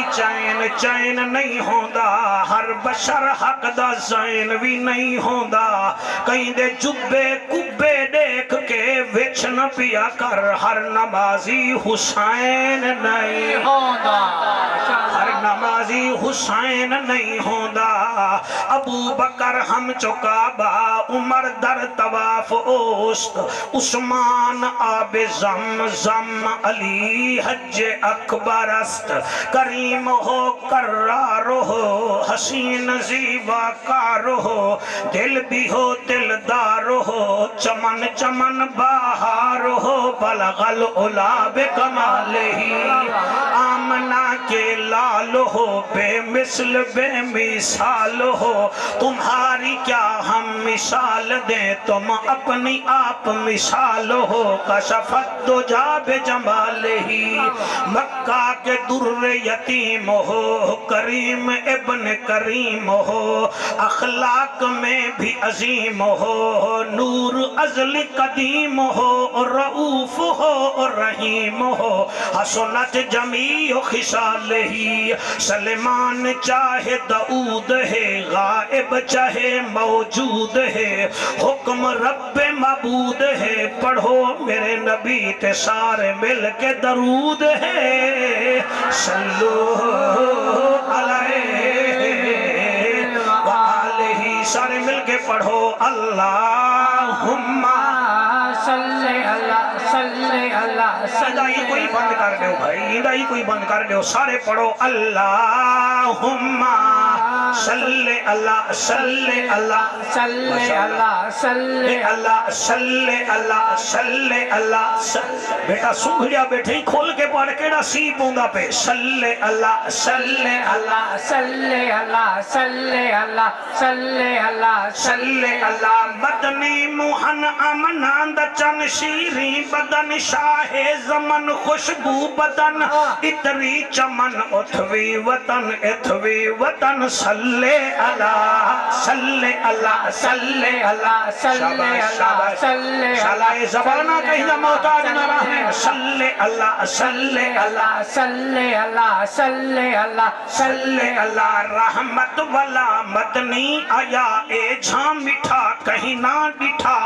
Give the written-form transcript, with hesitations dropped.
دی چین چین نہیں ہوندا ہر بشر حق دا زین بھی نہیں ہوندا کہیں دے جبے کبے دیکھ کے وچ نہ پیا کر ہر نمازی حسین نہیں ہوندا ہر نمازی حسین نہیں ہوندا ابو بکر ہم چکابا عمر در طواف اوست عثمان آب زم زم علی حج اکبر است کریم ہو کرار ہو حسین زیبا کار ہو دل بھی ہو دلدار ہو چمن چمن بہار ہو بلغ العلا بکمالہی آمنہ کے لال ہو بے مثل بے مثال ہو تمہاری کیا ہم مثال دیں تم اپنی آپ مثال ہو کشفت دجا بجمالہی مکہ کے در یتیم ہو کریم ابن کریم ہو اخلاق میں بھی عظیم ہو نور ازل قدیم ہو رؤوف ہو رحیم ہو حسنت جمیع خصالہی سلیمان چاہے داؤد ہے غائب چاہے موجود ہے حکم رب معبود ہے پڑھو میرے نبی تے سارے مل کے درود ہے صلو علیہ وآلہ سارے مل کے پڑھو اللہم صلی اللہ صلی اللہ صدائی کوئی بند کر دیو بھائی ادائی کوئی بند کر دیو سارے پڑھو اللہم صلی اللہ صلی اللہ صلی اللہ صلی اللہ صلی اللہ صلی اللہ بیٹا سنگھڑیا بیٹھے ہی کھول کے پڑھ کے نا سی پوندا پہ صلی اللہ صلی اللہ صلی اللہ صلی اللہ صلی اللہ صلی اللہ مدنی موہن امناند چن شیریں بدن شاہ زمن خوشبو بدن اتری چمن اتھوی وطن صلی اللہ صلی اللہ صلی اللہ صلی اللہ صلی اللہ زبانہ کہیں نہ محتاج نہ رہنے صلی اللہ صلی اللہ صلی اللہ صلی اللہ صلی اللہ رحمت والا مدنی آیا اے جھاں مٹھا کہیں نہ ڈٹھا